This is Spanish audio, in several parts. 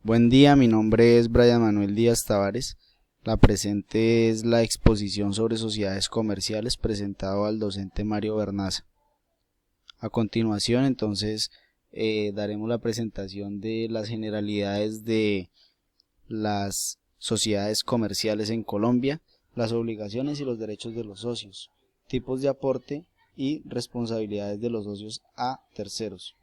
Buen día, mi nombre es Brian Manuel Díaz Tavares. La presente es la exposición sobre sociedades comerciales presentado al docente Mario Bernaza. A continuación, entonces, daremos la presentación de las generalidades de las sociedades comerciales en Colombia, las obligaciones y los derechos de los socios, tipos de aporte y responsabilidades de los socios a terceros.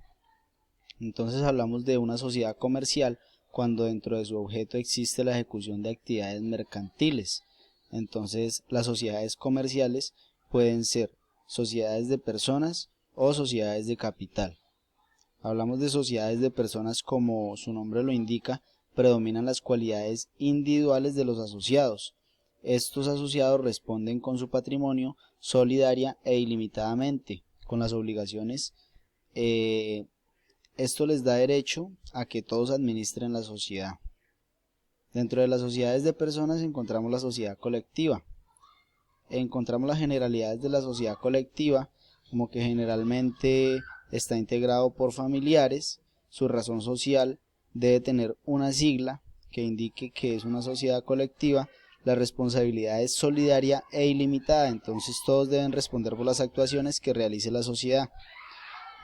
Entonces hablamos de una sociedad comercial cuando dentro de su objeto existe la ejecución de actividades mercantiles. Entonces las sociedades comerciales pueden ser sociedades de personas o sociedades de capital. Hablamos de sociedades de personas, como su nombre lo indica, predominan las cualidades individuales de los asociados. Estos asociados responden con su patrimonio solidaria e ilimitadamente, con las obligaciones. Esto les da derecho a que todos administren la sociedad. Dentro de las sociedades de personas encontramos la sociedad colectiva. Encontramos las generalidades de la sociedad colectiva, como que generalmente está integrado por familiares. Su razón social debe tener una sigla que indique que es una sociedad colectiva. La responsabilidad es solidaria e ilimitada, entonces todos deben responder por las actuaciones que realice la sociedad.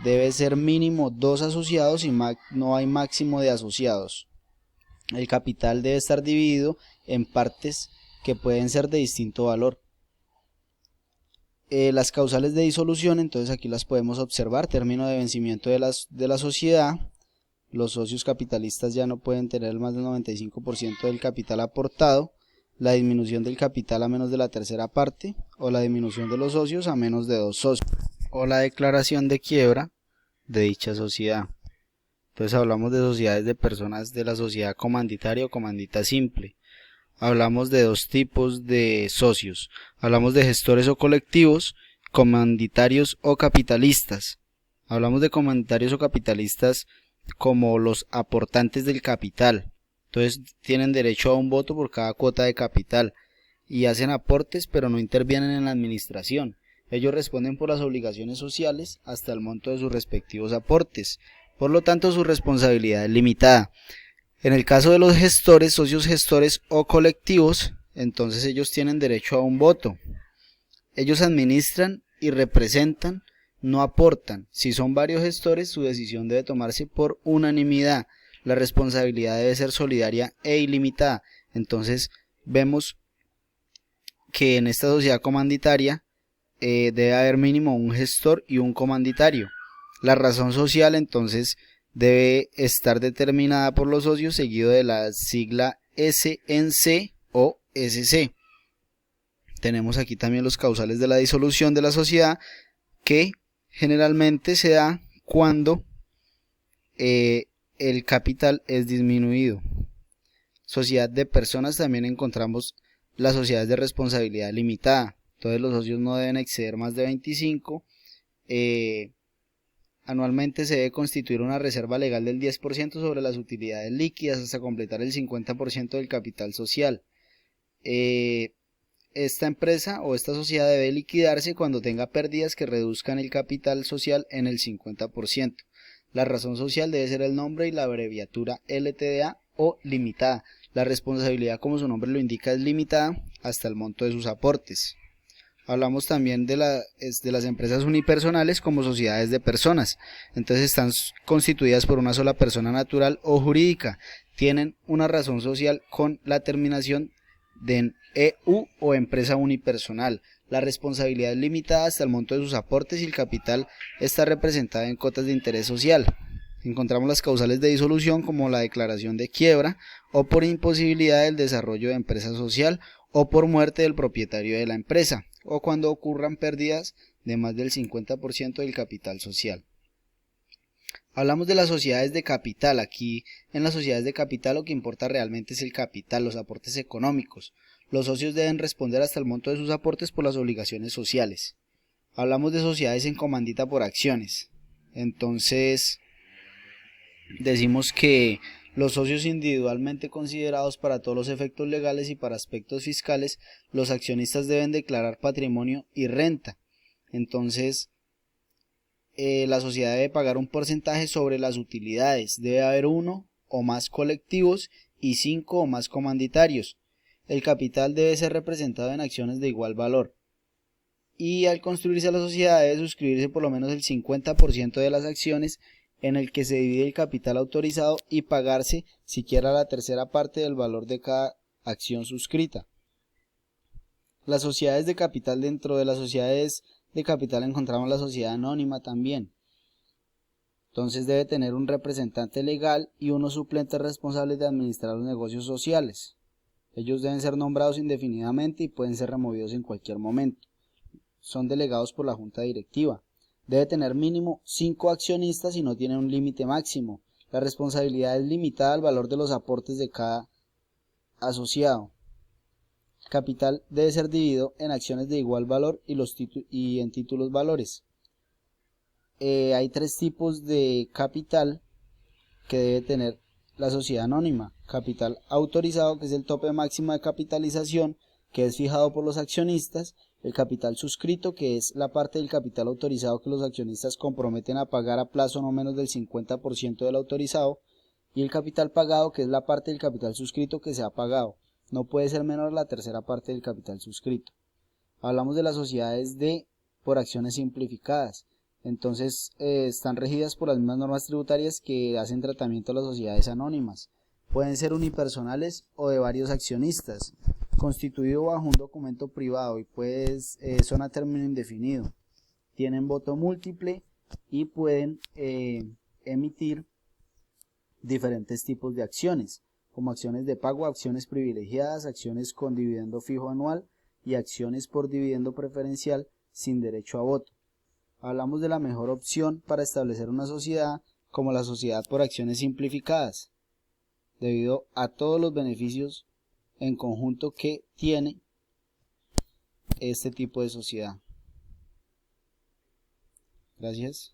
Debe ser mínimo 2 asociados y no hay máximo de asociados. El capital debe estar dividido en partes que pueden ser de distinto valor. Las causales de disolución, entonces aquí las podemos observar: término de vencimiento de la sociedad. Los socios capitalistas ya no pueden tener más del 95% del capital aportado. La disminución del capital a menos de la tercera parte, o la disminución de los socios a menos de 2 socios, o la declaración de quiebra de dicha sociedad. Entonces hablamos de sociedades de personas, de la sociedad comanditaria o comandita simple. Hablamos de 2 tipos de socios. Hablamos de gestores o colectivos, comanditarios o capitalistas. Hablamos de comanditarios o capitalistas como los aportantes del capital. Entonces tienen derecho a un voto por cada cuota de capital y hacen aportes, pero no intervienen en la administración. Ellos responden por las obligaciones sociales hasta el monto de sus respectivos aportes. Por lo tanto, su responsabilidad es limitada. En el caso de los gestores, socios gestores o colectivos, entonces ellos tienen derecho a un voto. Ellos administran y representan, no aportan. Si son varios gestores, su decisión debe tomarse por unanimidad. La responsabilidad debe ser solidaria e ilimitada. Entonces vemos que en esta sociedad comanditaria debe haber mínimo un gestor y un comanditario. La razón social entonces debe estar determinada por los socios, seguido de la sigla S en C o SC. Tenemos aquí también los causales de la disolución de la sociedad, que generalmente se da cuando el capital es disminuido. Sociedad de personas, también encontramos las sociedades de responsabilidad limitada. Entonces los socios no deben exceder más de 25. Anualmente se debe constituir una reserva legal del 10% sobre las utilidades líquidas hasta completar el 50% del capital social. Esta empresa o esta sociedad debe liquidarse cuando tenga pérdidas que reduzcan el capital social en el 50%. La razón social debe ser el nombre y la abreviatura LTDA o limitada. La responsabilidad, como su nombre lo indica, es limitada hasta el monto de sus aportes. Hablamos también de las empresas unipersonales como sociedades de personas. Entonces están constituidas por una sola persona natural o jurídica. Tienen una razón social con la terminación de EU o empresa unipersonal. La responsabilidad es limitada hasta el monto de sus aportes y el capital está representado en cotas de interés social. Encontramos las causales de disolución, como la declaración de quiebra o por imposibilidad del desarrollo de empresa social o por muerte del propietario de la empresa, o cuando ocurran pérdidas de más del 50% del capital social. Hablamos de las sociedades de capital. Aquí en las sociedades de capital lo que importa realmente es el capital, los aportes económicos. Los socios deben responder hasta el monto de sus aportes por las obligaciones sociales. Hablamos de sociedades en comandita por acciones. Entonces decimos que los socios individualmente considerados para todos los efectos legales y para aspectos fiscales, los accionistas deben declarar patrimonio y renta. Entonces la sociedad debe pagar un porcentaje sobre las utilidades. Debe haber 1 o más colectivos y 5 o más comanditarios. El capital debe ser representado en acciones de igual valor. Y al construirse la sociedad debe suscribirse por lo menos el 50% de las acciones en el que se divide el capital autorizado y pagarse siquiera la tercera parte del valor de cada acción suscrita. Las sociedades de capital, dentro de las sociedades de capital encontramos la sociedad anónima también. Entonces debe tener un representante legal y unos suplentes responsables de administrar los negocios sociales. Ellos deben ser nombrados indefinidamente y pueden ser removidos en cualquier momento. Son delegados por la junta directiva. Debe tener mínimo 5 accionistas y no tiene un límite máximo. La responsabilidad es limitada al valor de los aportes de cada asociado. El capital debe ser dividido en acciones de igual valor y en títulos valores. Hay 3 tipos de capital que debe tener la sociedad anónima. Capital autorizado, que es el tope máximo de capitalización, que es fijado por los accionistas. El capital suscrito, que es la parte del capital autorizado que los accionistas comprometen a pagar a plazo no menos del 50% del autorizado. Y el capital pagado, que es la parte del capital suscrito que se ha pagado. No puede ser menor a la tercera parte del capital suscrito. Hablamos de las sociedades por acciones simplificadas. Entonces están regidas por las mismas normas tributarias que hacen tratamiento a las sociedades anónimas. Pueden ser unipersonales o de varios accionistas, constituido bajo un documento privado y son a término indefinido. Tienen voto múltiple y pueden emitir diferentes tipos de acciones, como acciones de pago, acciones privilegiadas, acciones con dividendo fijo anual y acciones por dividendo preferencial sin derecho a voto. Hablamos de la mejor opción para establecer una sociedad como la sociedad por acciones simplificadas, debido a todos los beneficios en conjunto que tiene este tipo de sociedad. Gracias.